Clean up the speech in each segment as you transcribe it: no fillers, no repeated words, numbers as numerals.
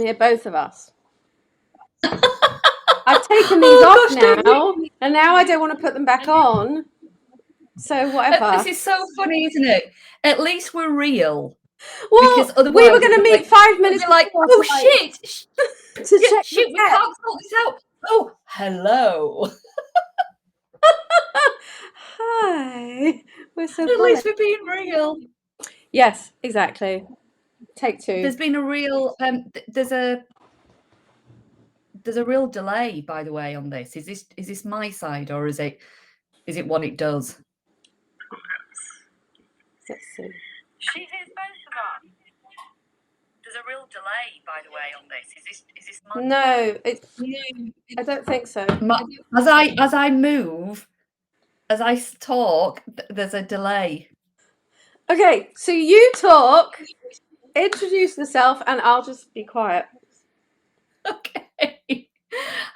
Yeah, both of us. I've taken these off now, and now I don't want to put them back on. So whatever. This is so funny, isn't it? At least we're real. Well, Because we otherwise, were going to meet 5 minutes be like, before oh shit, to check shoot, the we can't sort this out. Oh, hello. Hi, we're so At polished. least we're being real. Yes, exactly. Take two. There's been a real there's a real delay, by the way, on this. Is this my side, or is it what it does? Let's see. She hears both of us. There's a real delay, by the way, on this. Is this my No, I don't think so. as I move, as I talk, there's a delay. Okay, so you talk, introduce yourself, and I'll just be quiet. Okay.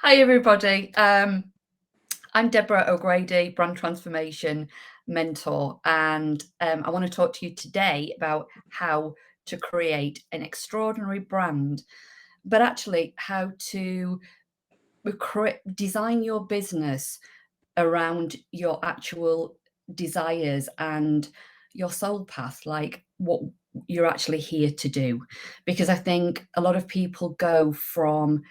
Hi, everybody. I'm Deborah O'Grady, brand transformation mentor, and I want to talk to you today about how to create an extraordinary brand, but actually how to design your business around your actual desires and your soul path, like what you're actually here to do. Because I think a lot of people go from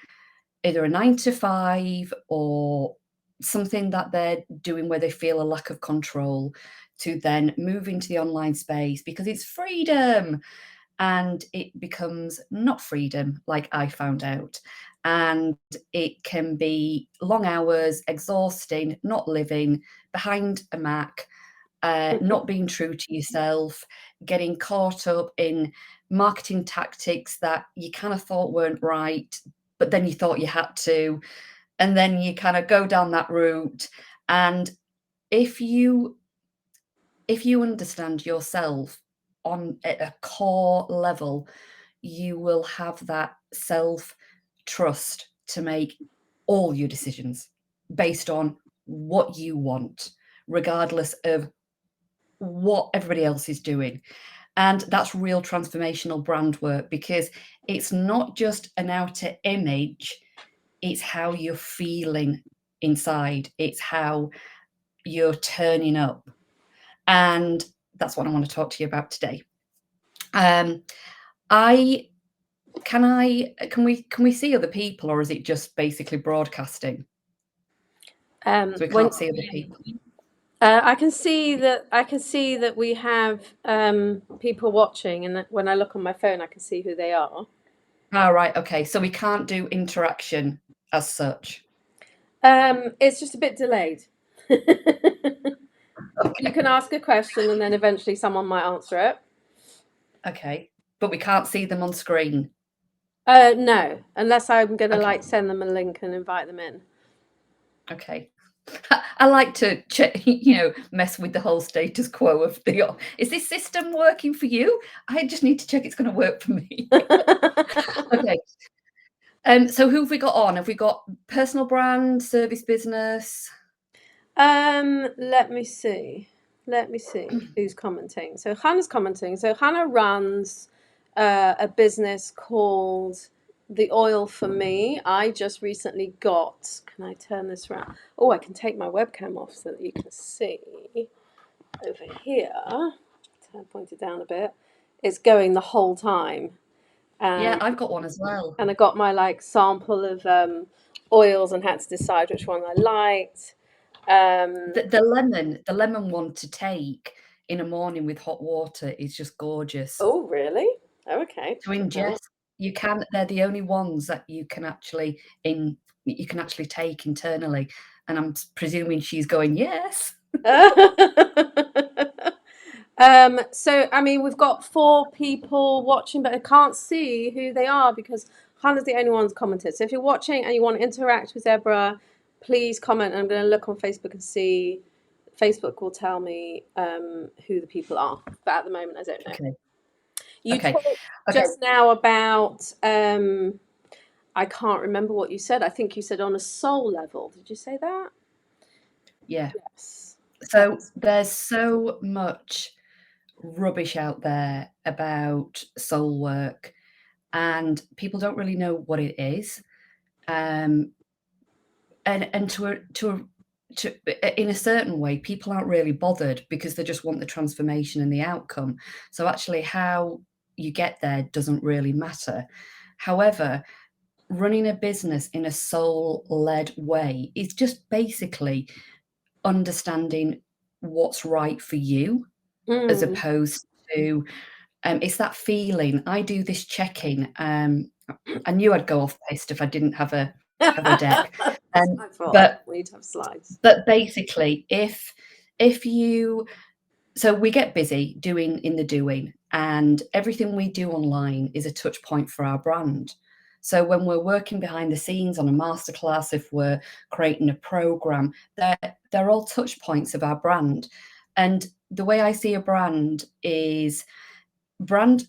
either a 9 to 5 or something that they're doing where they feel a lack of control, to then move into the online space because it's freedom, and it becomes not freedom, like I found out. And it can be long hours, exhausting, not living, behind a Mac, not being true to yourself, getting caught up in marketing tactics that you kind of thought weren't right, but then you thought you had to, and then you kind of go down that route. And if you understand yourself on a core level, you will have that self trust to make all your decisions based on what you want, regardless of what everybody else is doing. And that's real transformational brand work, because it's not just an outer image, it's how you're feeling inside, it's how you're turning up. And that's what I want to talk to you about today. Can we see other people, or is it just basically broadcasting? So we can't see other people. I can see that we have people watching, and when I look on my phone, I can see who they are. Oh, right. Okay. So we can't do interaction as such. It's just a bit delayed. You can ask a question, and then eventually someone might answer it. Okay. But we can't see them on screen. No, unless I'm going to Okay. send them a link and invite them in. Okay. I like to check, mess with the whole status quo of is this system working for you? I just need to check it's going to work for me. Okay. So who have we got on? Have we got personal brand, service business? Let me see who's commenting. So Hannah's commenting. So Hannah runs a business called The Oil for Me. I just recently got, can I turn this around? Oh, I can take my webcam off so that you can see over here. Point it down a bit. It's going the whole time. Yeah, I've got one as well. And I got my sample of oils and had to decide which one I liked. The lemon one to take in a morning with hot water is just gorgeous. Oh, really? Oh, okay. To ingest, they're the only ones that you can actually take internally. And I'm presuming she's going, yes. So, I mean, we've got 4 people watching, but I can't see who they are because Hannah's the only one who's commented. So if you're watching and you want to interact with Deborah, please comment. And I'm going to look on Facebook and see. Facebook will tell me who the people are, but at the moment I don't know. Okay. You talked just now about, I can't remember what you said. I think you said on a soul level. Did you say that? Yeah. Yes. So there's so much rubbish out there about soul work, and people don't really know what it is. And to in a certain way, people aren't really bothered because they just want the transformation and the outcome. So actually how you get there doesn't really matter. However, running a business in a soul-led way is just basically understanding what's right for you, as opposed to it's that feeling. I do this checking. I knew I'd go off piste if I didn't have a deck. That's my fault. But We need to have slides. But basically, if you, so we get busy doing in the doing, and everything we do online is a touch point for our brand. So when we're working behind the scenes on a masterclass, if we're creating a program, they're all touch points of our brand. And the way I see a brand is brand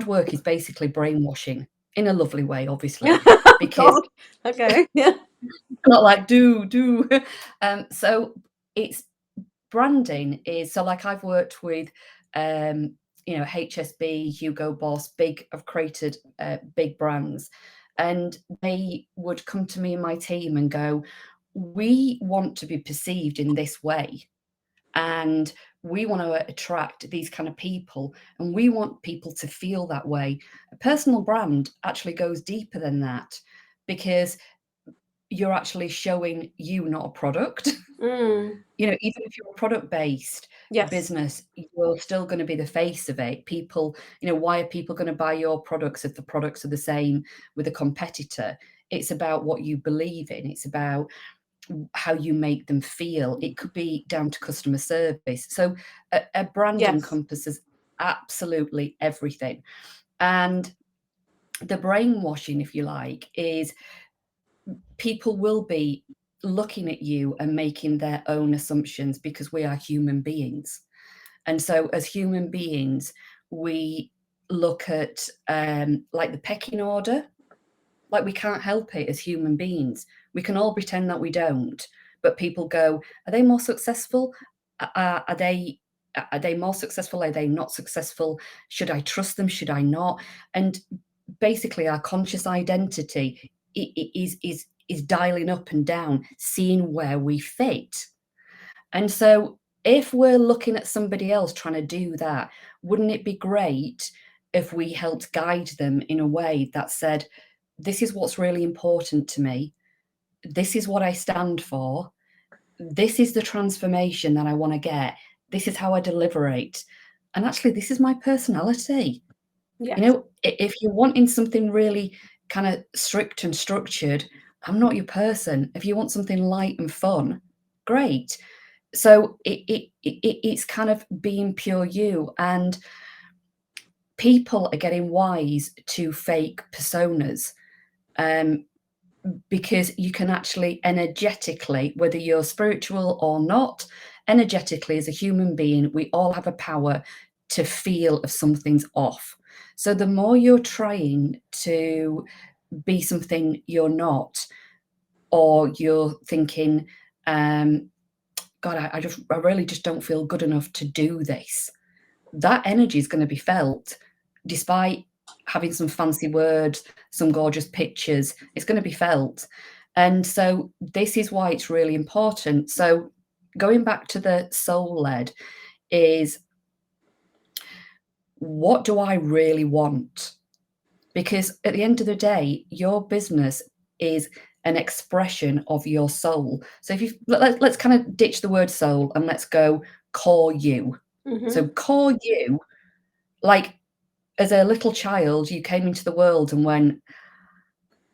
work is basically brainwashing in a lovely way, obviously, because okay, yeah, not like do. So it's branding is, so like I've worked with HSB, Hugo Boss, I've created big brands, and they would come to me and my team and go, we want to be perceived in this way, and we want to attract these kind of people, and we want people to feel that way. A personal brand actually goes deeper than that, because you're actually showing you, not a product. Even if you're a product-based business, you're still going to be the face of it. People, why are people going to buy your products if the products are the same with a competitor? It's about what you believe in. It's about how you make them feel. It could be down to customer service. So a brand encompasses absolutely everything. And the brainwashing, if you like, is people will be looking at you and making their own assumptions, because we are human beings. And so as human beings, we look at like the pecking order. Like, we can't help it as human beings. We can all pretend that we don't, but people go, are they more successful? Are they more successful? Are they not successful? Should I trust them? Should I not? And basically our conscious identity is dialing up and down, seeing where we fit. And so if we're looking at somebody else trying to do that, wouldn't it be great if we helped guide them in a way that said, this is what's really important to me, this is what I stand for, this is the transformation that I want to get, this is how I deliberate, and actually this is my personality. If you're wanting something really kind of strict and structured, I'm not your person. If you want something light and fun, great. So it's kind of being pure you. And people are getting wise to fake personas, because you can actually energetically, whether you're spiritual or not, energetically as a human being, we all have a power to feel if something's off. So the more you're trying to be something you're not, or you're thinking, God, I really just don't feel good enough to do this, that energy is going to be felt, despite having some fancy words, some gorgeous pictures. It's going to be felt. And so this is why it's really important. So going back to the soul-led is, what do I really want? Because at the end of the day, your business is an expression of your soul. So if let's kind of ditch the word soul and let's go core you. So core you, like as a little child, you came into the world and went,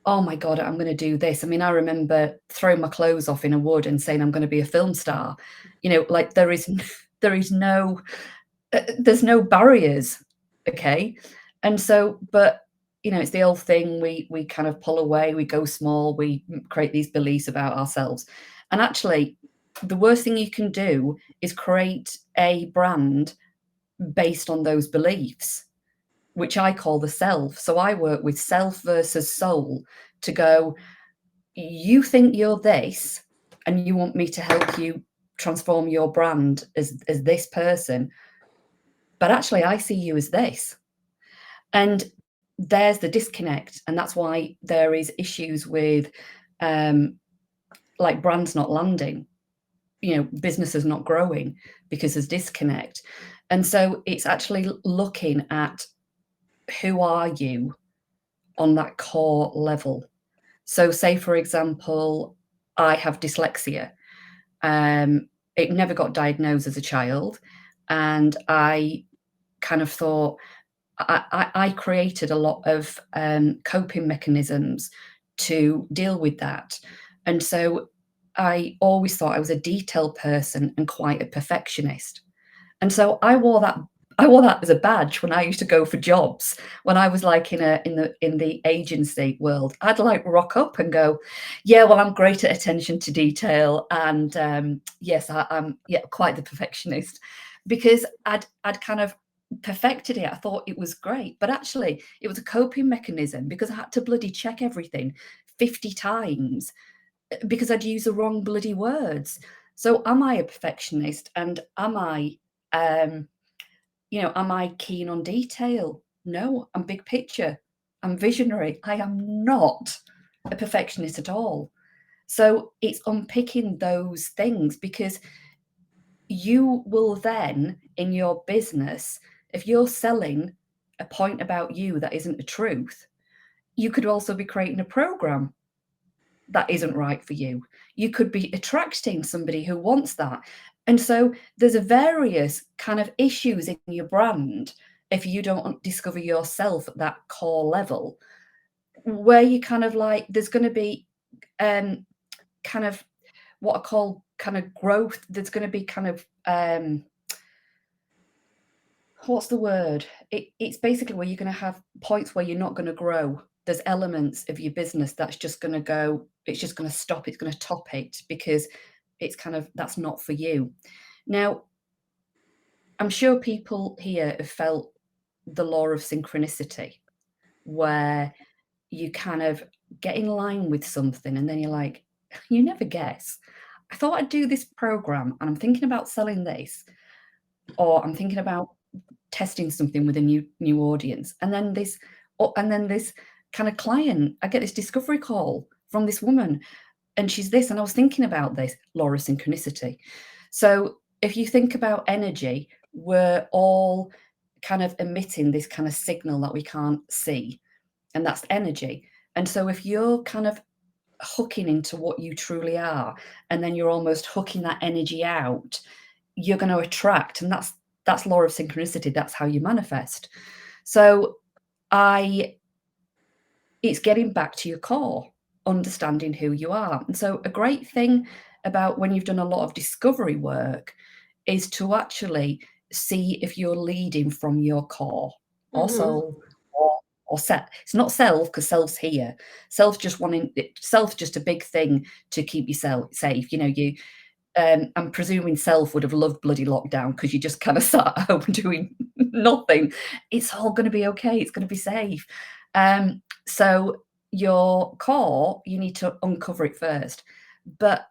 oh my God, I'm going to do this. I mean, I remember throwing my clothes off in a wood and saying I'm going to be a film star. Like there's no barriers. Okay. And so, but it's the old thing. We kind of pull away, we go small, we create these beliefs about ourselves. And actually, the worst thing you can do is create a brand based on those beliefs, which I call the self. So I work with self versus soul to go, you think you're this, and you want me to help you transform your brand as this person. But actually, I see you as this. And there's the disconnect, and that's why there is issues with like brands not landing, businesses not growing, because there's disconnect. And so it's actually looking at who are you on that core level. So say, for example, I have dyslexia. It never got diagnosed as a child, and I kind of thought, I created a lot of coping mechanisms to deal with that. And so I always thought I was a detail person and quite a perfectionist. And so I wore that as a badge when I used to go for jobs. When I was like in the agency world, I'd like rock up and go, yeah, well, I'm great at attention to detail, and yes, I'm quite the perfectionist, because I'd kind of perfected it. I thought it was great, but actually it was a coping mechanism, because I had to bloody check everything 50 times because I'd use the wrong bloody words. So am I a perfectionist, and am I am I keen on detail? No, I'm big picture. I'm visionary. I am not a perfectionist at all. So it's unpicking those things, because you will then, in your business, if you're selling a point about you that isn't the truth, you could also be creating a program that isn't right for you. You could be attracting somebody who wants that. And so there's a various kind of issues in your brand if you don't discover yourself at that core level, where you kind of like, there's going to be kind of what I call kind of growth. There's going to be kind of what's the word? It's basically where you're going to have points where you're not going to grow. There's elements of your business that's just going to go, it's just going to stop, it's going to top it, because it's kind of, that's not for you. Now, I'm sure people here have felt the law of synchronicity, where you kind of get in line with something and then you're like, you never guess. I thought I'd do this program and I'm thinking about selling this, or I'm thinking about testing something with a new audience, and then this kind of client, I get this discovery call from this woman, and she's this, and I was thinking about this, law of synchronicity. So if you think about energy, we're all kind of emitting this kind of signal that we can't see, and that's energy. And so if you're kind of hooking into what you truly are, and then you're almost hooking that energy out, you're going to attract, and that's law of synchronicity. That's how you manifest. So it's getting back to your core, understanding who you are. And so a great thing about when you've done a lot of discovery work is to actually see if you're leading from your core or soul or set. It's not self, because self's here. Self's just a big thing to keep yourself safe. I'm presuming self would have loved bloody lockdown, because you just kind of sat at home doing nothing. It's all going to be okay. It's going to be safe. So your core, you need to uncover it first. But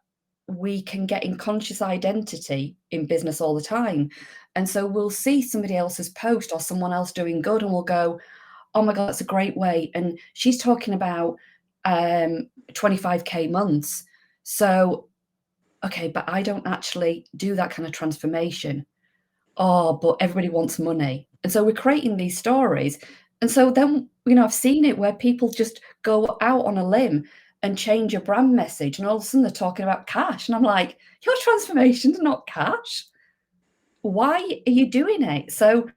we can get in conscious identity in business all the time. And so we'll see somebody else's post or someone else doing good, and we'll go, oh my God, that's a great way. And she's talking about 25K months. So okay, but I don't actually do that kind of transformation. Oh, but everybody wants money. And so we're creating these stories. And so then, I've seen it where people just go out on a limb and change a brand message, and all of a sudden they're talking about cash. And I'm like, your transformation's not cash. Why are you doing it? So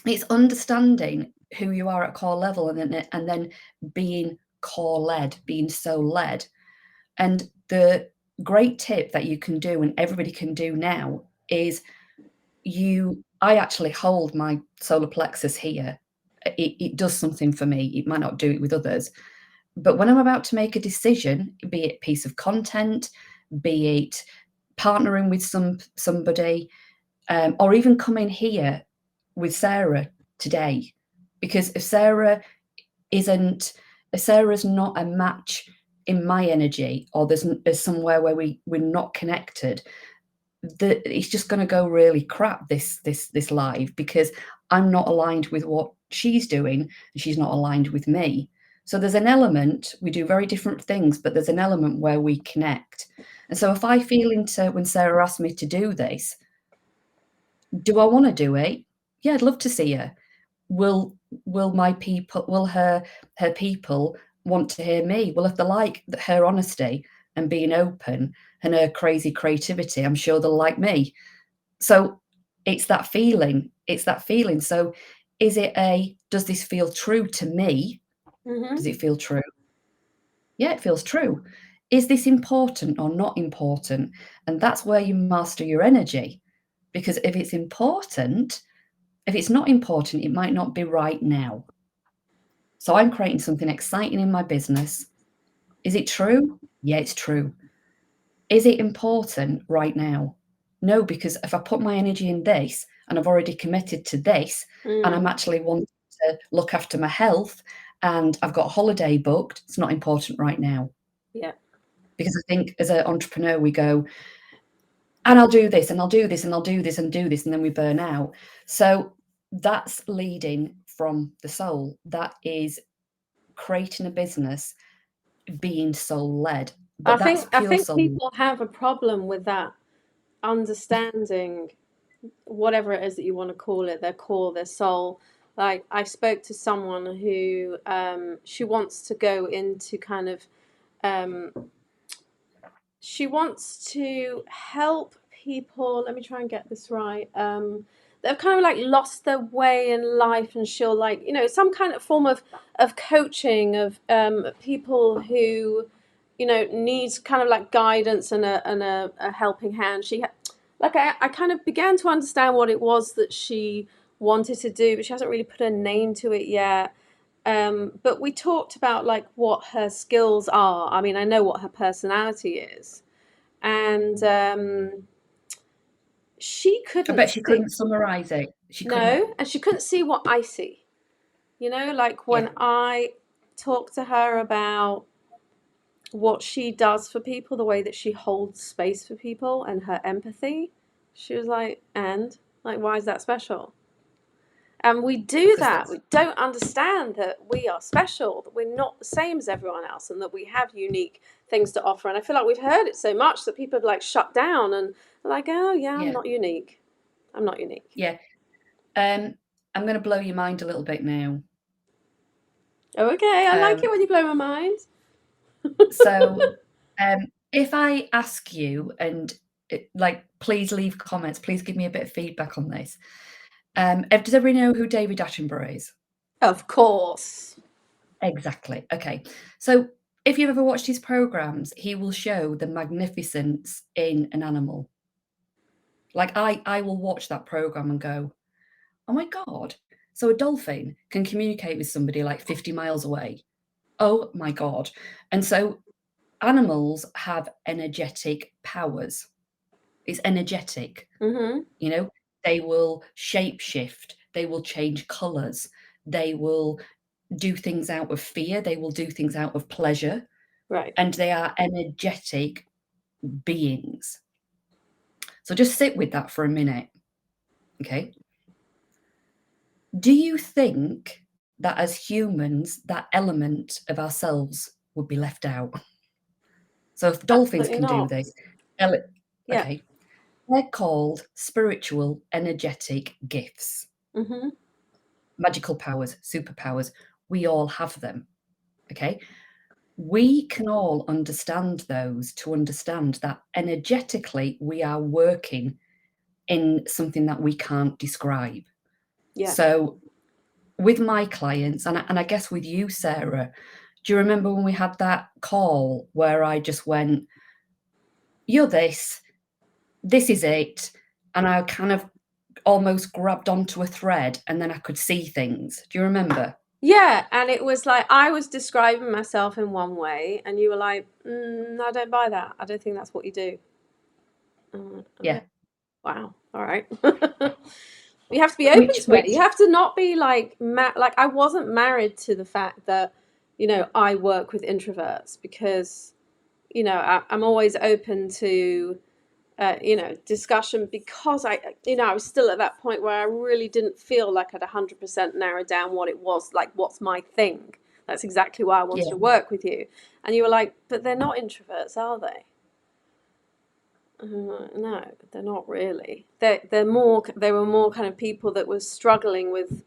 it's understanding who you are at core level, and then being core led, being so led. And the great tip that you can do, and everybody can do now, is I actually hold my solar plexus here. It does something for me. It might not do it with others. But when I'm about to make a decision, be it piece of content, be it partnering with somebody, or even coming here with Sarah today, because if Sarah's not a match in my energy, or there's somewhere where we're not connected, it's just going to go really crap, this live, because I'm not aligned with what she's doing and she's not aligned with me. So there's an element, we do very different things, but there's an element where we connect. And so if I feel into, when Sarah asked me to do this, do I want to do it? Yeah, I'd love to see her. Will my people, will her people want to hear me? Well, if they like her honesty and being open and her crazy creativity, I'm sure they'll like me. So it's that feeling. So is it does this feel true to me? Mm-hmm. Does it feel true? Yeah, it feels true. Is this important or not important? And that's where you master your energy. Because if it's important, if it's not important, it might not be right now. So I'm creating something exciting in my business. Is it true? Yeah, it's true. Is it important right now? No, because if I put my energy in this and I've already committed to this and I'm actually wanting to look after my health and I've got a holiday booked, it's not important right now. Yeah. Because I think as an entrepreneur, we go, and I'll do this and I'll do this and I'll do this and do this, and then we burn out. So that's leading from the soul. That is creating a business, being soul led. But that's I pure think soul. people have a problem with that, understanding whatever it is that you want to call it, their core, their soul. Like I spoke to someone who she wants to go into kind of um, she wants to help people. Let me try and get this right. They've kind of like lost their way in life, and she'll like, you know, some kind of form of coaching of people who, you know, needs kind of like guidance and a helping hand. Like I kind of began to understand what it was that she wanted to do, but she hasn't really put a name to it yet. But we talked about like what her skills are. I mean, I know what her personality is, and she I couldn't bet she see. couldn't summarize it. She couldn't. No, and she couldn't see what I see. You know, like Yeah, when I talk to her about what she does for people, the way that she holds space for people, and her empathy, she was like, and like, why is that special? And we do because that. that's, We don't understand that we are special, that we're not the same as everyone else, and that we have unique things to offer. And I feel like we've heard it so much that people have like shut down and are like, oh, yeah, I'm yeah, not unique. I'm not unique. yeah. I'm going to blow your mind a little bit now. Oh, okay, I like Um, it when you blow my mind. so if I ask you, and like, please leave comments, please give me a bit of feedback on this. Does everybody know who David Attenborough is? Of course. Exactly. Okay. So if you've ever watched his programs, he will show the magnificence in an animal. Like I will watch that program and go, oh my God. So a dolphin can communicate with somebody like 50 miles away. Oh my God. And so animals have energetic powers. It's energetic, Mm-hmm. you know, they will shape shift, they will change colors, they will do things out of fear, they will do things out of pleasure, Right. and they are energetic beings. So just sit with that for a minute. Okay. Do you think that as humans, that element of ourselves would be left out? So if dolphins Absolutely can do not. this, Yeah. okay, they're called spiritual energetic gifts, Mm-hmm. magical powers, superpowers. We all have them. Okay. We can all understand those to understand that energetically we are working in something that we can't describe. Yeah. So with my clients, and I guess with you, Sarah, do you remember when we had that call where I just went, you're this is it. And I kind of almost grabbed onto a thread and then I could see things. Do you remember? Yeah, and it was like I was describing myself in one way, and you were like, I don't buy that. I don't think that's what you do. Yeah. Okay. Wow. All right. You have to be open Which to it. which You have to not be like like I wasn't married to the fact that, you know, I work with introverts because, you know, I'm always open to discussion, because I was still at that point where I really didn't feel like I'd 100% narrowed down what it was, like what's my thing. That's exactly why I wanted to work with you. And you were like, but they're not introverts, are they? No, they're not really. They were more kind of people that were struggling with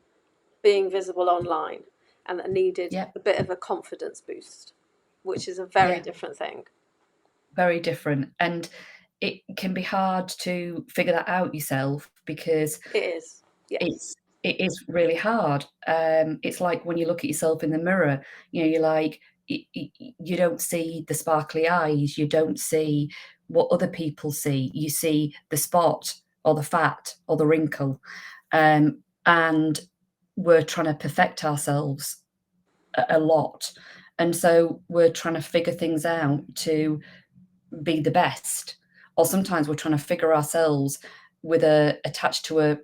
being visible online and that needed a bit of a confidence boost, which is a very different thing. Very different. And it can be hard to figure that out yourself, because it is. Yes. It is really hard. It's like when you look at yourself in the mirror, you're like, you don't see the sparkly eyes, you don't see what other people see. You see the spot or the fat or the wrinkle. And we're trying to perfect ourselves a lot. And so we're trying to figure things out to be the best. Or sometimes we're trying to figure ourselves attached to a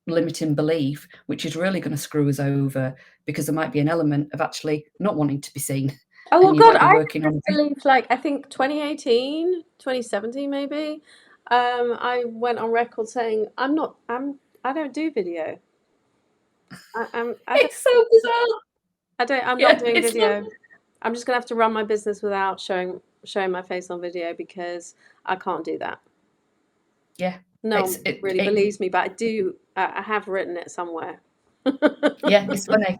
limiting belief, which is really going to screw us over, because there might be an element of actually not wanting to be seen. Oh, well, and you God, might be I working on believe, I think 2018, 2017 maybe, I went on record saying, I don't do video. It's so bizarre. I'm not doing video. I'm just gonna have to run my business without showing my face on video, because I can't do that. Yeah. No one really believes me, but I do. I have written it somewhere. Yeah, it's funny.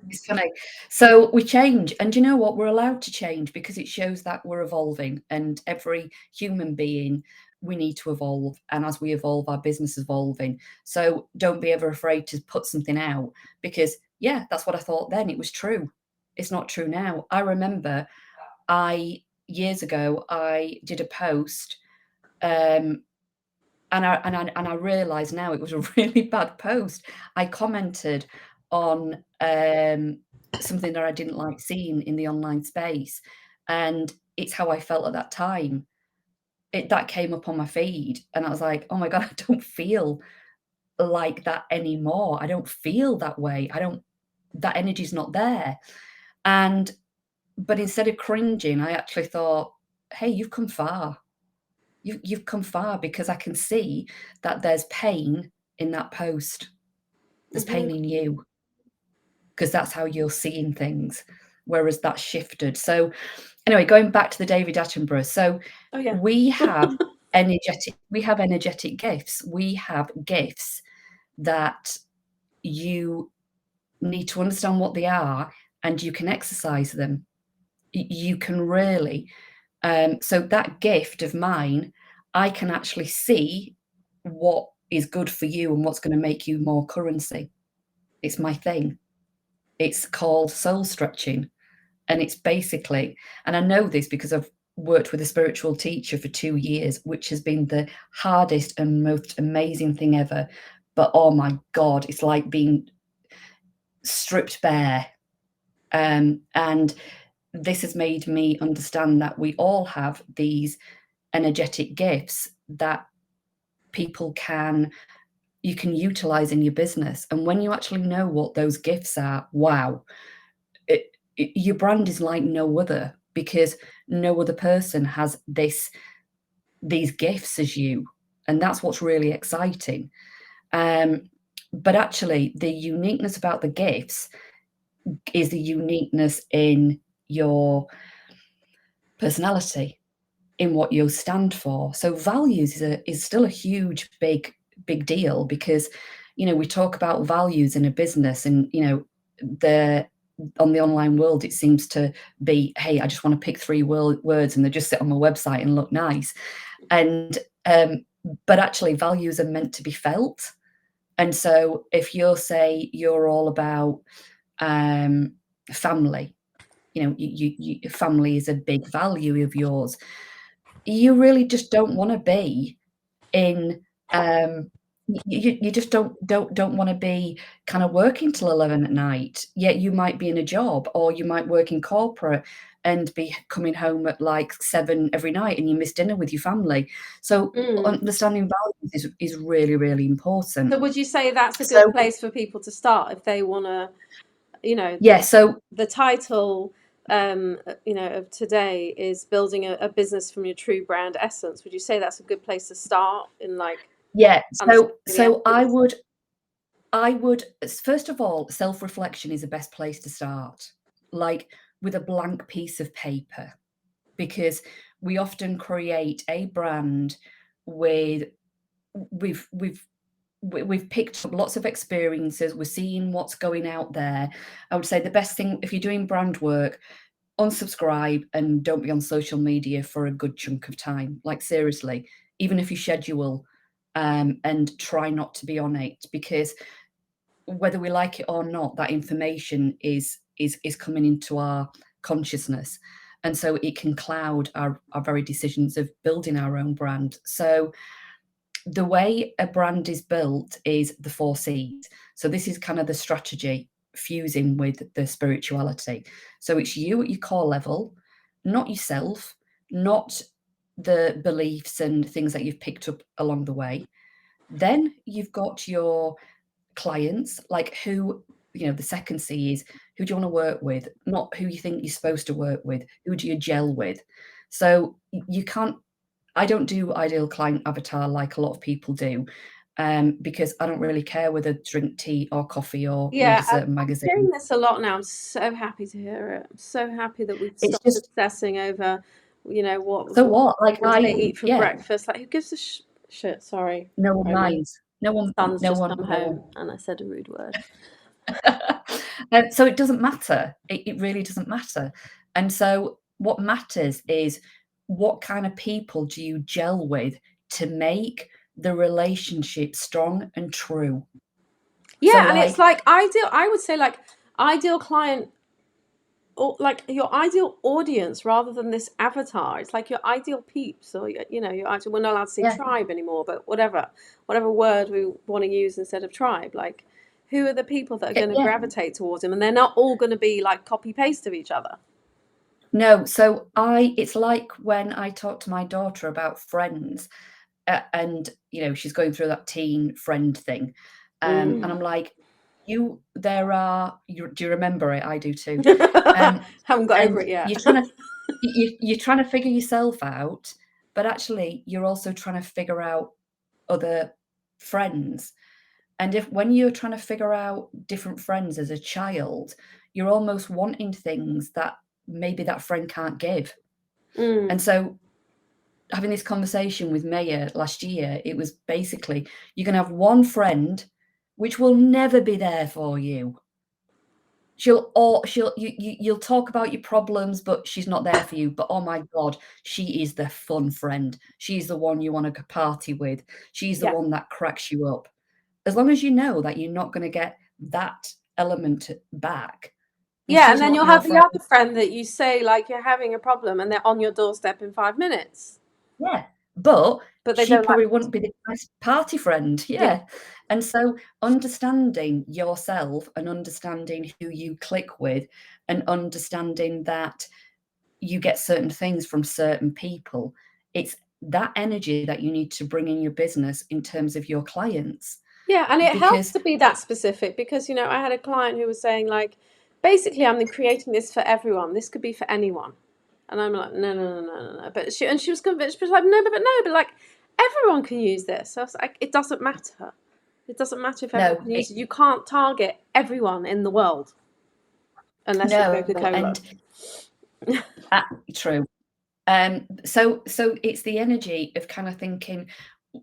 So we change, and you know what? We're allowed to change, because it shows that we're evolving, and every human being, we need to evolve. And as we evolve, our business is evolving. So don't be ever afraid to put something out, because that's what I thought then. It was true. It's not true now. I remember years ago, I did a post, and I realised now it was a really bad post. I commented on something that I didn't like seeing in the online space, and it's how I felt at that time. That came up on my feed, and I was like, oh my God, I don't feel like that anymore. I don't feel that way. That energy's not there. But instead of cringing, I actually thought, hey, you've come far. You've come far, because I can see that there's pain in that post. There's pain in you, because that's how you're seeing things, whereas that shifted. So anyway, going back to the David Attenborough. So we have energetic gifts. We have gifts that you need to understand what they are, and you can exercise them. You can really. So that gift of mine, I can actually see what is good for you and what's going to make you more currency. It's my thing. It's called soul stretching. And it's basically, and I know this because I've worked with a spiritual teacher for 2 years, which has been the hardest and most amazing thing ever. But oh my God, it's like being stripped bare. And this has made me understand that we all have these energetic gifts that you can utilize in your business. And when you actually know what those gifts are, wow, your brand is like no other, because no other person has these gifts as you. And that's what's really exciting. But actually, the uniqueness about the gifts is the uniqueness in your personality, in what you stand for. So values is still a huge, big deal, because, we talk about values in a business, and, on the online world, it seems to be, hey, I just want to pick 3 words and they just sit on my website and look nice. And, but actually values are meant to be felt. And so if you're all about family, family is a big value of yours, you really just don't want to be in you just don't want to be kind of working till 11 at night, yet you might be in a job, or you might work in corporate and be coming home at like 7 every night, and you miss dinner with your family. So understanding values is really, really important. So would you say that's a good place for people to start if they want to, so the title of today is building a business from your true brand essence. Would you say that's a good place to start in like Yeah. understanding the So I essence? would first of all, self-reflection is the best place to start, like with a blank piece of paper, because we often create a brand with we've we've we've picked up lots of experiences. We're seeing what's going out there. I would say the best thing if you're doing brand work, unsubscribe and don't be on social media for a good chunk of time. Like seriously, even if you schedule, and try not to be on it, because whether we like it or not, that information is coming into our consciousness, and so it can cloud our very decisions of building our own brand. So the way a brand is built is the 4 C's. So this is kind of the strategy fusing with the spirituality. So it's you at your core level, not yourself, not the beliefs and things that you've picked up along the way. Then you've got your clients, like who, the second C is who do you want to work with, not who you think you're supposed to work with, who do you gel with. So you can't, I don't do ideal client avatar like a lot of people do, because I don't really care whether drink tea or coffee or read Yeah, a certain I'm hearing magazine. this a lot now. I'm so happy to hear it. I'm so happy that we've It's stopped just, obsessing over, so what? Like what do they eat for yeah, breakfast? Like, who gives a shit? Sorry, no one sorry, my minds. No one, son's no just one, come no one. home and I said a rude word. So it doesn't matter. It really doesn't matter. And so what matters is what kind of people do you gel with to make the relationship strong and true. So Yeah, and it's like, like ideal. I would say like ideal client or like your ideal audience rather than this avatar. It's like your ideal peeps or your actual. We're not allowed to say yeah, tribe anymore, but whatever word we want to use instead of tribe. Like, who are the people that are going to yeah. gravitate towards him? And they're not all going to be like copy paste of each other. No, so it's like when I talk to my daughter about friends, and she's going through that teen friend thing, and Mm. I'm like, do you remember it? I do too. Um, Haven't got over and it yet. you're trying to figure yourself out, but actually you're also trying to figure out other friends. And if when you're trying to figure out different friends as a child, you're almost wanting things that maybe that friend can't give. And Mm. so having this conversation with Maya last year, it was basically you're going to have one friend which will never be there for you. You'll talk about your problems, but she's not there for you. But oh my God, she is the fun friend. She's the one you want to party with. She's the Yeah. one that cracks you up. As long as you know that you're not going to get that element back, then Yeah, and she's then not you'll your have the friend. other friend that you say like you're having a problem and they're on your doorstep in 5 minutes. Yeah. But But they she don't like probably wouldn't be the best party friend. yeah. Yeah. And so understanding yourself and understanding who you click with and understanding that you get certain things from certain people, it's that energy that you need to bring in your business in terms of your clients. Yeah, and it helps Because to be that specific because I had a client who was saying like, basically, I'm creating this for everyone. This could be for anyone, and I'm like, no, no, no, no, no, no. But she was convinced. She was like, no, but like, everyone can use this. So I was like, it doesn't matter. It doesn't matter if everyone no, can use it. You can't target everyone in the world unless you're no, Coca-Cola. and true. So it's the energy of kind of thinking,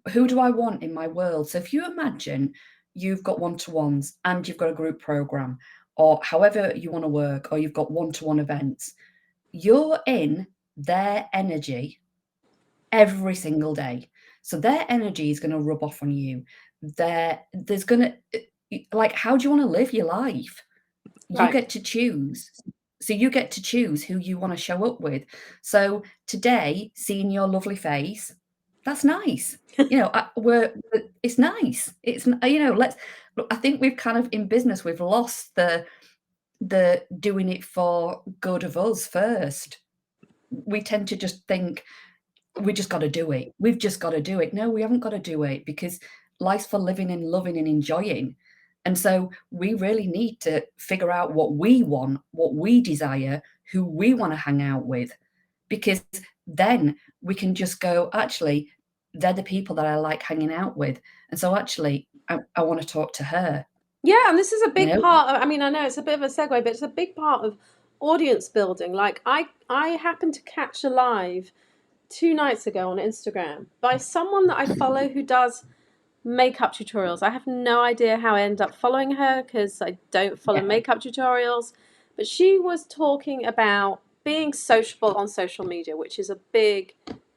who do I want in my world? So if you imagine you've got one-to-ones and you've got a group program, or however you want to work, or you've got one-to-one events, you're in their energy every single day. So their energy is going to rub off on you. There's going to, like, how do you want to live your life? You Right. get to choose. So you get to choose who you want to show up with. So today, seeing your lovely face, that's nice. It's nice. I think we've kind of in business, we've lost the doing it for good of us first. We tend to just think we just got to do it. We've just got to do it. No, we haven't got to do it because life's for living and loving and enjoying. And so we really need to figure out what we want, what we desire, who we want to hang out with, because then we can just go, actually, they're the people that I like hanging out with. And so actually, I want to talk to her. Yeah, and this is a You big know? part of, I mean, I know it's a bit of a segue, but it's a big part of audience building. Like I happened to catch a live 2 nights ago on Instagram by someone that I follow who does makeup tutorials. I have no idea how I ended up following her because I don't follow Yeah. makeup tutorials, but she was talking about being sociable on social media, which is a big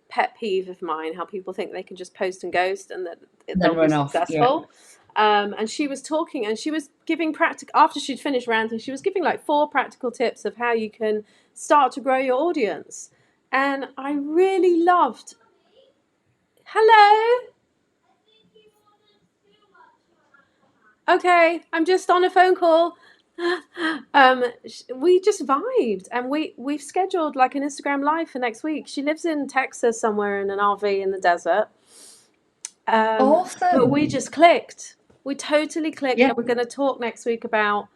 pet peeve of mine, how people think they can just post and ghost and that Then they'll be run off. Yeah. successful. And she was talking and she was giving practical, after she'd finished ranting, she was giving like 4 practical tips of how you can start to grow your audience. And I really loved, hello, okay, I'm just on a phone call. We just vibed, and we've scheduled like an Instagram live for next week. She lives in Texas somewhere in an RV in the desert. But we Awesome. just clicked. We totally clicked, Yeah. and we're going to talk next week about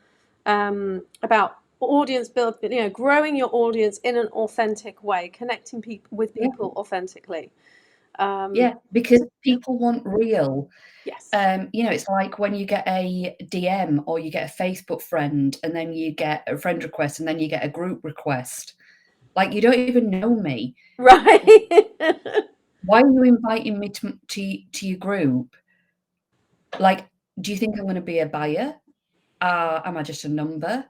audience build. Growing your audience in an authentic way, connecting people with Yeah. people authentically. Yeah. Because people want real. Yes. It's like when you get a DM or you get a Facebook friend and then you get a friend request and then you get a group request. Like, you don't even know me. Right. Why are you inviting me to your group? Like, do you think I'm going to be a buyer? Am I just a number?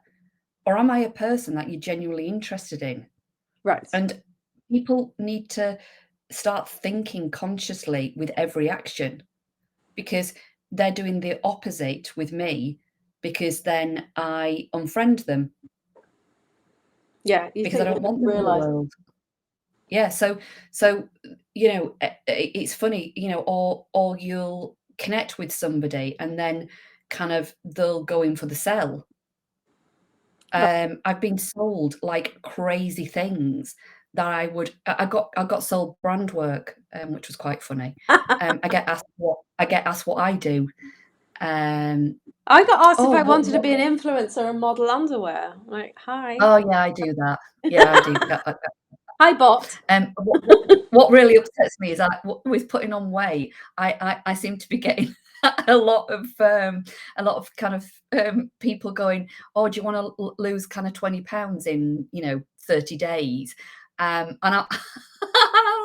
Or am I a person that you're genuinely interested in? Right. And people need to start thinking consciously with every action, because they're doing the opposite with me, because then I unfriend them Yeah, you because I think they don't don't want them in the realize. world. Yeah, so it's funny, or you'll connect with somebody and then kind of they'll go in for the sell. Right. I've been sold like crazy things that I got sold brand work, which was quite funny. I get asked what I do. I got asked if Oh, I what, wanted to what? be an influencer and model underwear. Like, hi. Oh, yeah, I do that. Yeah, I do. Hi, bot. What really upsets me is with putting on weight, I seem to be getting a lot of kind of people going, oh, do you want to lose kind of 20 pounds in 30 days? And I'm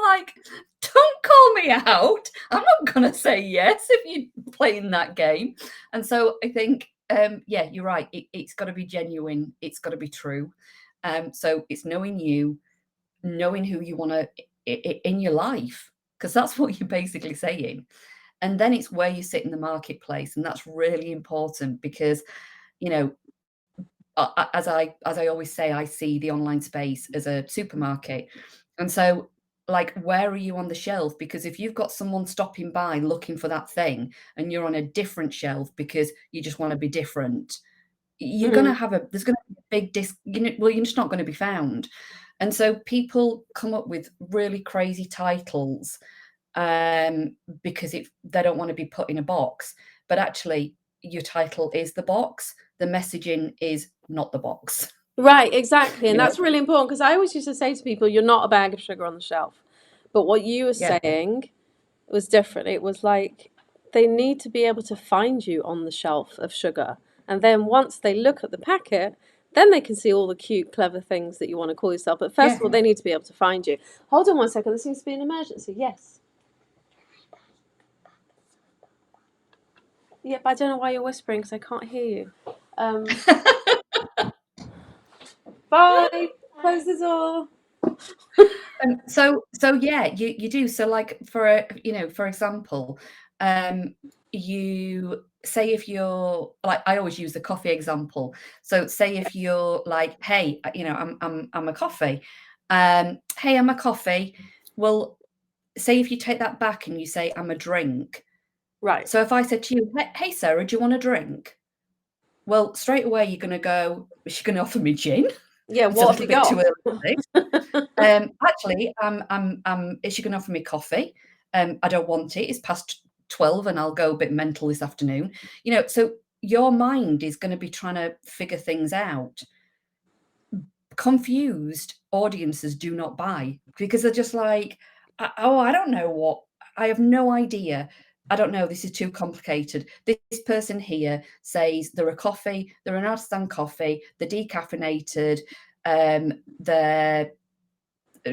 like, don't call me out. I'm not gonna say yes if you're playing that game. And so I think, yeah, you're right. It's got to be genuine. It's got to be true. So it's knowing you, knowing who you want to in your life, because that's what you're basically saying. And then it's where you sit in the marketplace, and that's really important because, you know, as I always say, I see the online space as a supermarket. And so, like, where are you on the shelf? Because if you've got someone stopping by looking for that thing and you're on a different shelf because you just want to be different, you're going to Mhm. have there's going to be a big well, you're just not going to be found. And so people come up with really crazy titles, because they don't want to be put in a box. But actually, your title is the box. The messaging is not the box. Right, exactly. And You know? that's really important because I always used to say to people, you're not a bag of sugar on the shelf. But what you were Yeah, saying was different. It was like they need to be able to find you on the shelf of sugar. And then once they look at the packet, then they can see all the cute, clever things that you want to call yourself. But first yeah. of all, they need to be able to find you. Hold on one second. There seems to be an emergency. Yes. Yep, I don't know why you're whispering because I can't hear you. Um, bye. Close the door. And so yeah, you do. So like for example, you say if you're like, I always use the coffee example. So say if you're like, hey, I'm a coffee. Hey, I'm a coffee. Well, say if you take that back and you say I'm a drink. Right. So if I said to you, hey Sarah, do you want a drink? Well, straight away you're gonna go, is she gonna offer me gin? Yeah, It's a what have little you bit too got? early for this. Actually, is she going to offer me coffee? I don't want it. It's past 12 and I'll go a bit mental this afternoon. So your mind is going to be trying to figure things out. Confused audiences do not buy, because they're just like, oh, I don't know what, I have no idea. I don't know. This is too complicated. This person here says they're a coffee, they're an artisan coffee, they're decaffeinated, they're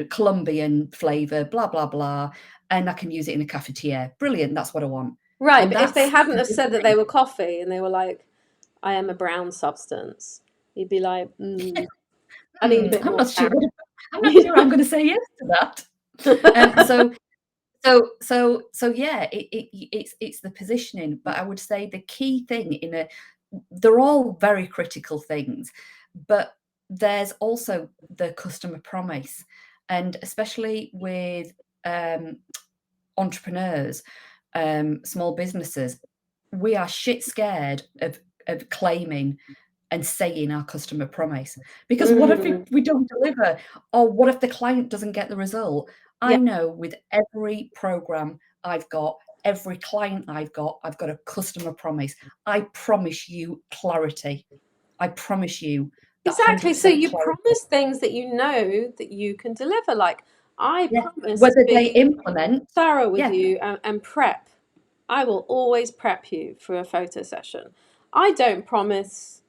Colombian flavor, blah, blah, blah. And I can use it in a cafetiere. Brilliant. That's what I want. Right, And but if they that's hadn't have said that they were coffee and they were like, I am a brown substance, you'd be like, I need a bit I'm more not sure. clarity. I'm not sure I'm going to say yes to that. So yeah, it's the positioning. But I would say the key thing they're all very critical things, but there's also the customer promise, and especially with entrepreneurs, small businesses, we are shit scared of claiming and saying our customer promise, because what if we don't deliver, or what if the client doesn't get the result? Yeah, I know with every program I've got, every client I've got a customer promise. I promise you clarity. I promise you that exactly. So 100% you clarity. promise things that you know that you can deliver. Like, I Yeah. promise to Whether they be implement, thorough with yeah, you and prep. I will always prep you for a photo session. I don't promise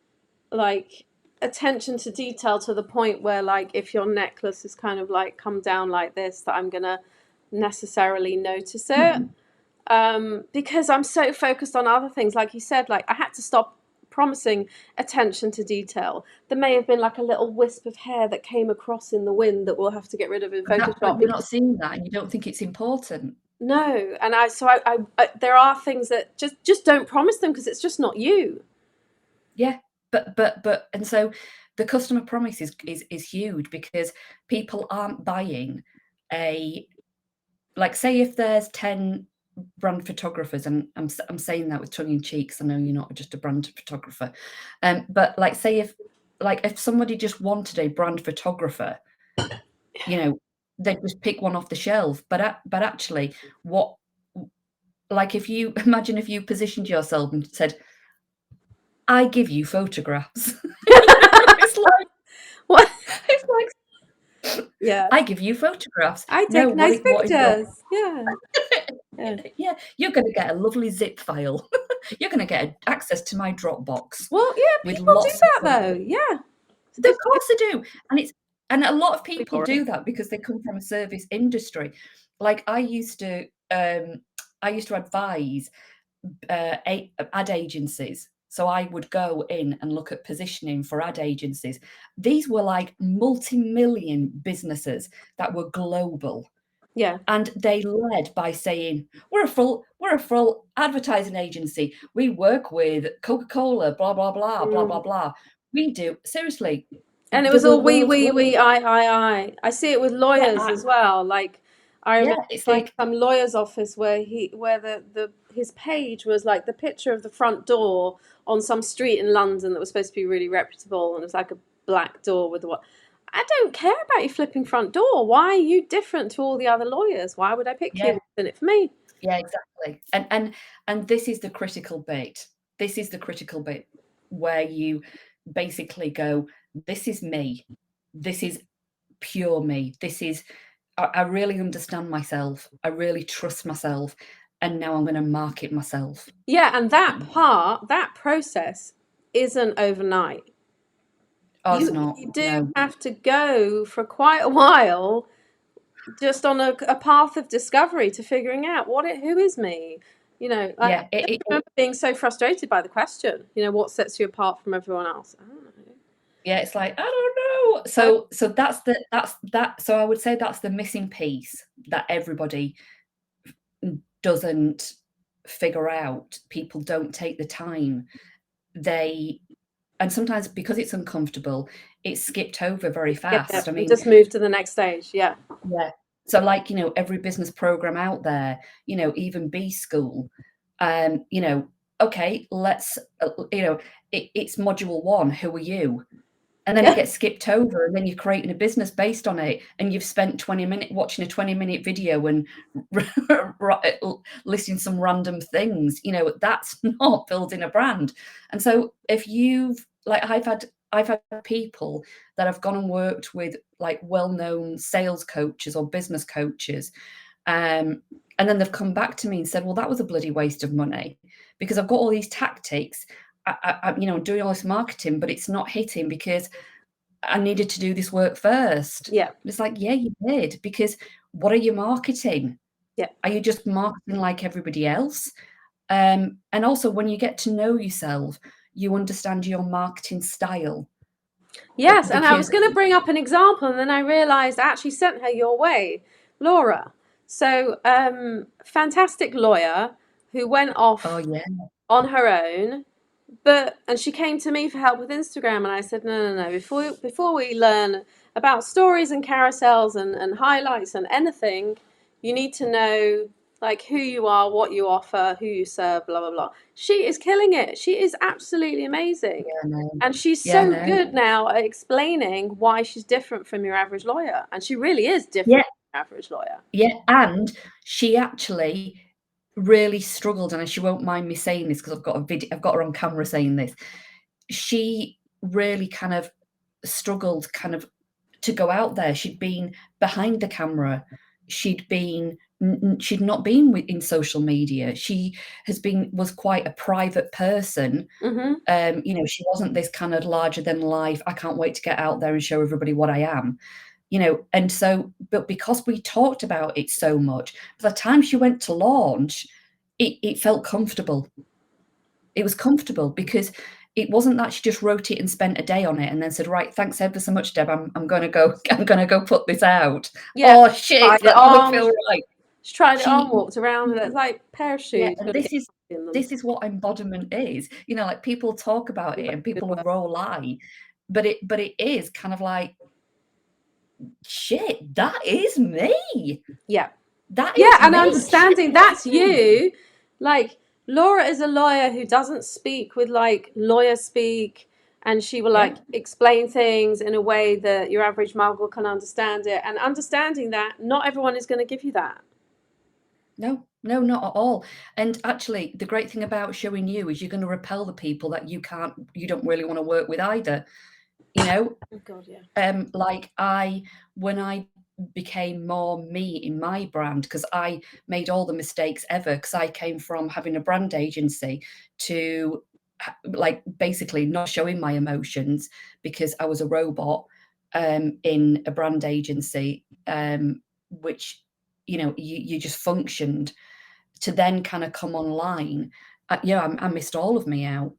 like attention to detail to the point where, like, if your necklace is kind of like come down like this, that I'm gonna necessarily notice it. Because I'm so focused on other things. Like you said, like I had to stop promising attention to detail. There may have been like a little wisp of hair that came across in the wind that we'll have to get rid of in but Photoshop you're not because seeing that and you don't think it's important. no. And I there are things that just don't promise them because it's just not you. Yeah, but and so the customer promise is huge, because people aren't buying like, say if there's 10 brand photographers, and I'm saying that with tongue in cheek, 'cause I know you're not just a brand photographer, but like, say if somebody just wanted a brand photographer, they'd just pick one off the shelf. But actually, what like, if you imagine if you positioned yourself and said, I give you photographs. It's like What? it's like Yeah. I give you photographs. I No, take nice what is your pictures. Yeah. Yeah. yeah, you're gonna get a lovely zip file. You're gonna get access to my Dropbox Well, yeah, with people do lots of that though. photos. Yeah. Of course I do. And a lot of It's people boring. do that because they come from a service industry. Like, I used to advise ad agencies. So I would go in and look at positioning for ad agencies. These were like multi-million businesses that were global. Yeah. And they led by saying, we're a full advertising agency. We work with Coca-Cola, blah, blah, blah, blah, blah, Mm. blah. We do. Seriously, And it they was were all world's worst. I. I see it with lawyers Yeah, as well. Like I remember it's seeing like, some lawyer's office where the his page was like the picture of the front door on some street in London that was supposed to be really reputable, and it was like a black door with what. I don't care about your flipping front door. Why are you different to all the other lawyers? Why would I pick you? yeah, What's in it for me? yeah, exactly. And this is the critical bit. This is the critical bit where you basically go, this is me. This is pure me. I really understand myself. I really trust myself. And now I'm going to market myself. Yeah, and that process isn't overnight. Oh, it's not. You do No. have to go for quite a while just on a path of discovery to figuring out who is me. I Yeah. just remember being so frustrated by the question, what sets you apart from everyone else? I don't know. Yeah. It's like, I don't know. So so I would say that's the missing piece that everybody doesn't figure out. People don't take the time. And sometimes, because it's uncomfortable, it's skipped over very Yeah, fast. I and mean, just move to the next stage. Yeah. yeah. So, like, every business program out there, even B school, okay, let's, it's module 1. Who are you? and then it gets skipped over, and then you're creating a business based on it, and you've spent 20 minutes watching a 20-minute video and listing some random things. That's not building a brand. And so if you've, like, I've had people that have gone and worked with like well-known sales coaches or business coaches, and then they've come back to me and said, well, that was a bloody waste of money, because I've got all these tactics, doing all this marketing, but it's not hitting because I needed to do this work first. Yeah. It's like, yeah, you did, because what are you marketing? Yeah. Are you just marketing like everybody else? And also, when you get to know yourself, you understand your marketing style. Yes, and I was Because going to bring up an example, and then I realised I actually sent her your way, Laura. So, fantastic lawyer who went off oh yeah, on her own, and she came to me for help with Instagram, and I said, no. Before we learn about stories and carousels and highlights and anything, you need to know like who you are, what you offer, who you serve, blah blah blah. She is killing it. She is absolutely amazing. yeah, no, And she's yeah, so no, good now at explaining why she's different from your average lawyer. And she really is different yeah, from your average lawyer. yeah. And she actually really struggled, and she won't mind me saying this because I've got a video, I've got her on camera saying this. She really kind of struggled to go out there. She'd been behind the camera. She'd not been in social media. She was quite a private person. Mm-hmm. She wasn't this kind of larger than life, I can't wait to get out there and show everybody what I am. And so, but because we talked about it so much, by the time she went to launch, it felt comfortable. It was comfortable because it wasn't that she just wrote it and spent a day on it and then said, right, thanks ever so much, Deb. I'm gonna go put this out. Yeah. Oh shit, Tried it that doesn't on. feel right. She tried it on, She walked around with it. It's like a pair of Yeah, shoes. and this is what embodiment is. Like people talk about it and people will roll eye, but it is kind of like, shit, that is me. Yeah. That Yeah, is and me. Shit, understanding that's you. Like, Laura is a lawyer who doesn't speak with like lawyer speak, and she will yeah. like explain things in a way that your average muggle can understand it. And understanding that not everyone is going to give you that. No, not at all. And actually, the great thing about showing you is you're going to repel the people that you don't really want to work with either. Oh God, yeah. Like when I became more me in my brand, because I made all the mistakes ever, because I came from having a brand agency to like basically not showing my emotions because I was a robot in a brand agency, which you just functioned, to then kind of come online. I missed all of me out.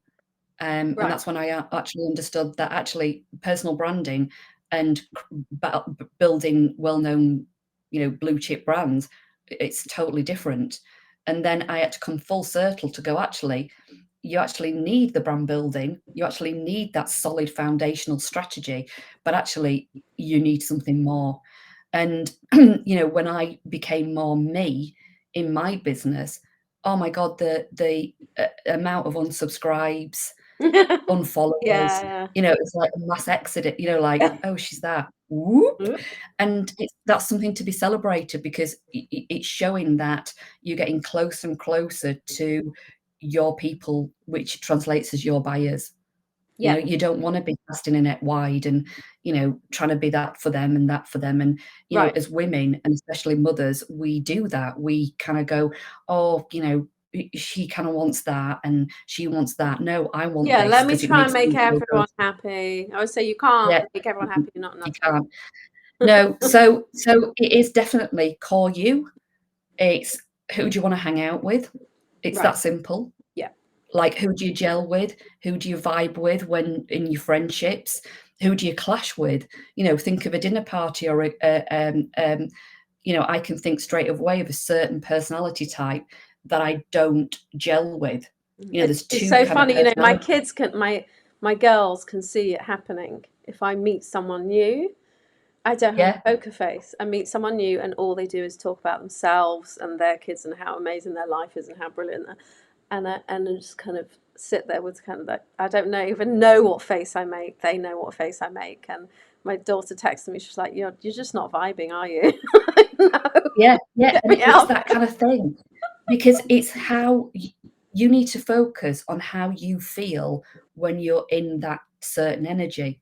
And Right. that's when I actually understood that actually personal branding and building well-known, blue chip brands, it's totally different. And then I had to come full circle to go, actually, you actually need the brand building. You actually need that solid foundational strategy, but actually you need something more. And, when I became more me in my business, oh my God, the amount of unsubscribes, unfollowers, Yeah. it's like a mass exodus, like, oh, she's that. Whoop. And that's something to be celebrated, because it's showing that you're getting closer and closer to your people, which translates as your buyers. Yeah. You don't want to be casting a net wide and, trying to be that for them and that for them. And, Right. as women, and especially mothers, we do that. We kind of go, oh, she kind of wants that and she wants that. No, I want Yeah, this let me because it try and makes me make feel good. everyone happy. I always say you can't Yeah, make everyone happy, you're not you enough. can't. No, so it is definitely core you. It's who do you want to hang out with? It's Right. that simple. Yeah. Like, who do you gel with? Who do you vibe with when in your friendships? Who do you clash with? Think of a dinner party or I can think straight away of a certain personality type that I don't gel with. There's It's two so kind of funny, my personalities. kids my girls can see it happening. If I meet someone new, I don't have Yeah, a poker face. I meet someone new and all they do is talk about themselves and their kids and how amazing their life is and how brilliant. and just kind of sit there with kind of that, I don't even know what face I make. They know what face I make. And my daughter texted me, she's like, you're just not vibing, are you? No, Yeah, get and me it's out. that kind of thing, because it's how you need to focus on how you feel when you're in that certain energy.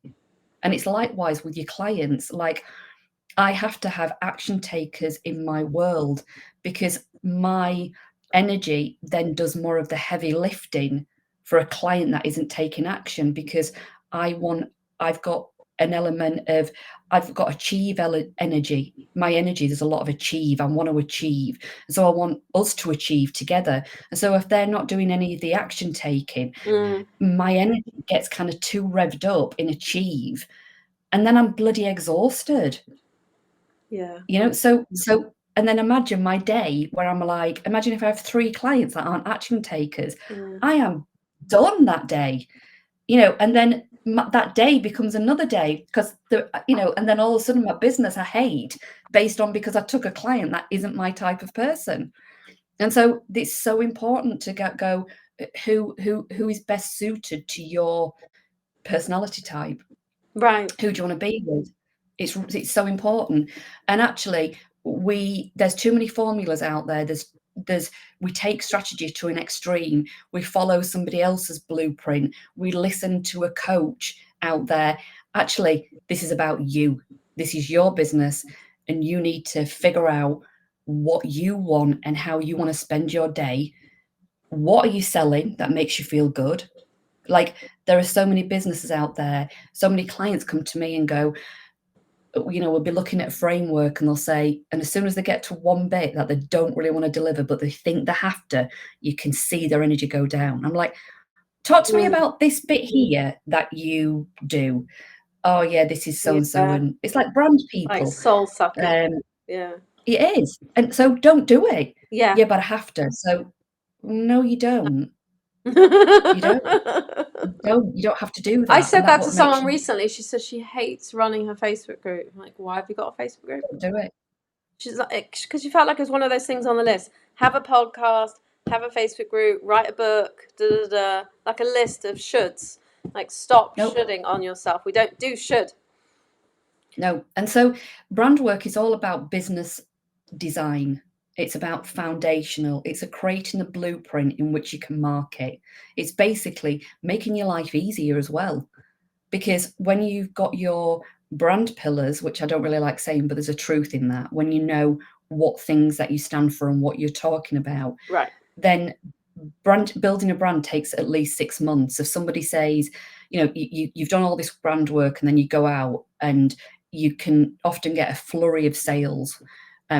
And it's likewise with your clients. Like, I have to have action takers in my world, because my energy then does more of the heavy lifting for a client that isn't taking action, because I've got an element of, I've got achieve energy. My energy, there's a lot of achieve. I want to achieve. And so I want us to achieve together. And so if they're not doing any of the action taking, my energy gets kind of too revved up in achieve. And then I'm bloody exhausted. Yeah. You know, so and then imagine my day where I'm like, imagine if I have 3 clients that aren't action takers. I am done that day, you know, and then that day becomes another day, because and then all of a sudden my business I hate based on, because I took a client that isn't my type of person. And so it's so important to go who is best suited to your personality type. Right. Who do you want to be with? It's so important. And actually, there's too many formulas out there. We take strategy to an extreme. We follow somebody else's blueprint. We listen to a coach out there. Actually, this is about you. This is your business, and you need to figure out what you want and how you want to spend your day. What are you selling that makes you feel good? Like, there are so many businesses out there, so many clients come to me and go, we'll be looking at a framework, and they'll say, and as soon as they get to one bit that they don't really want to deliver, but they think they have to, you can see their energy go down. I'm like, talk to me about this bit here that you do. Oh yeah, this is so and so, and it's like brand Like people. soul sucking. Yeah. It is, and so don't do it. Yeah. Yeah, but I have to. So no, you don't. You don't. You don't have to do I that, and said that that to what makes someone you recently. She says she hates running her Facebook group. I'm like, why have you got a Facebook group? do it. She's like, because she felt like it was one of those things on the list. Have a podcast, have a Facebook group, write a book, like a list of shoulds. Like, stop Nope. shoulding on yourself. We don't do should. No. And so brand work is all about business design. It's about foundational. It's creating a blueprint in which you can market. It's basically making your life easier as well. Because when you've got your brand pillars, which I don't really like saying, but there's a truth in that, when you know what things that you stand for and what you're talking about, Right. then building a brand takes at least 6 months. If somebody says, you've done all this brand work, and then you go out and you can often get a flurry of sales,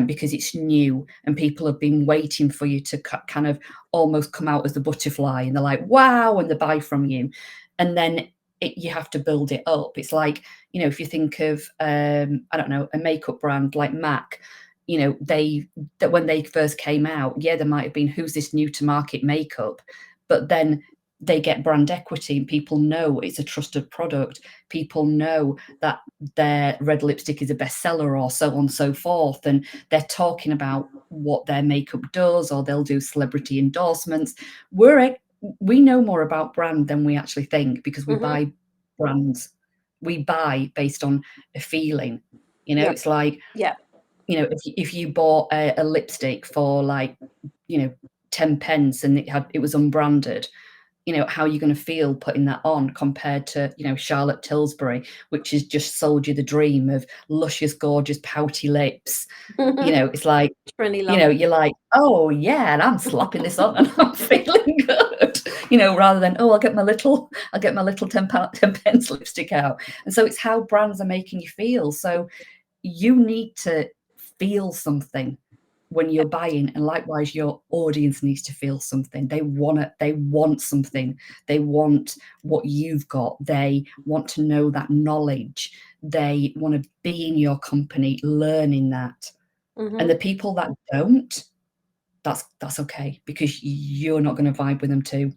because it's new and people have been waiting for you to kind of almost come out as the butterfly, and they're like, wow, and they buy from you. And then you have to build it up. It's like, if you think of, I don't know, a makeup brand like MAC, that when they first came out, yeah, there might have been, who's this new to market makeup? But then they get brand equity, and people know it's a trusted product. People know that their red lipstick is a bestseller, or so on and so forth. And they're talking about what their makeup does, or they'll do celebrity endorsements. We know more about brand than we actually think, because we buy brands. We buy based on a feeling. It's like, if you bought a lipstick for like, 10 pence, and it was unbranded, how are you going to feel putting that on, compared to, Charlotte Tilbury, which has just sold you the dream of luscious, gorgeous, pouty lips. It's like, you're like, oh yeah, and I'm slapping this on and I'm feeling good, rather than, oh, I'll get my little 10 pence lipstick out. And so it's how brands are making you feel. So you need to feel something when you're buying, and likewise your audience needs to feel something. They want something. They want what you've got. They want to know that knowledge. They want to be in your company learning that. And the people that don't, that's okay, because you're not going to vibe with them too.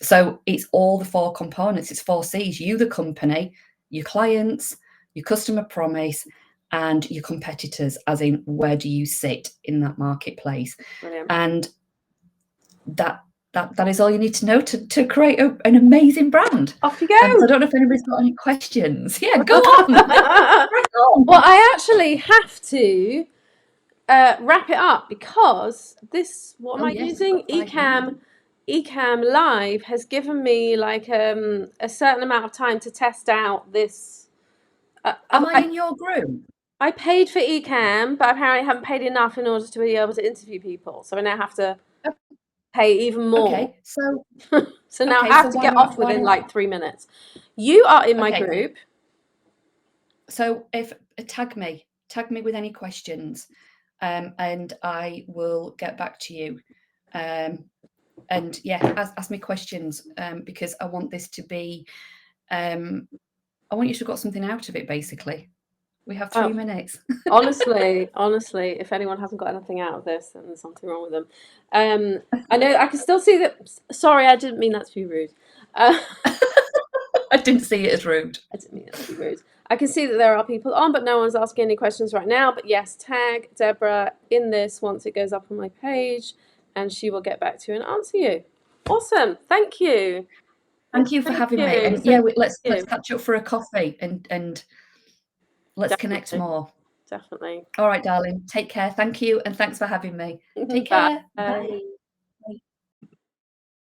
So it's all the 4 components. It's 4 C's: you, the company, your clients, your customer promise, and your competitors, as in, where do you sit in that marketplace? Brilliant. And that is all you need to know to create an amazing brand. Off you go. So I don't know if anybody's got any questions. Yeah, go on. Well, I actually have to wrap it up because this, what am I using? Ecamm Live has given me like a certain amount of time to test out this. Am I in your group? I paid for Ecamm, but apparently I haven't paid enough in order to be able to interview people. So I now have to pay even more. Okay, so now I have to get off within like 3 minutes. You are in my group. So if tag me with any questions, and I will get back to you. And yeah, ask me questions, because I want this to be, I want you to have got something out of it, basically. We have 3 minutes. honestly, if anyone hasn't got anything out of this, then there's something wrong with them. I know I can still see that. Sorry, I didn't mean that to be rude. I didn't see it as rude. I didn't mean that to be rude. I can see that there are people on, but no one's asking any questions right now. But yes, tag Deborah in this once it goes up on my page, and she will get back to you and answer you. Awesome. Thank you. Thank you for having me. And yeah, let's catch up for a coffee and let's connect more. Definitely. All right, darling. Take care. Thank you, and thanks for having me. Take care. Bye.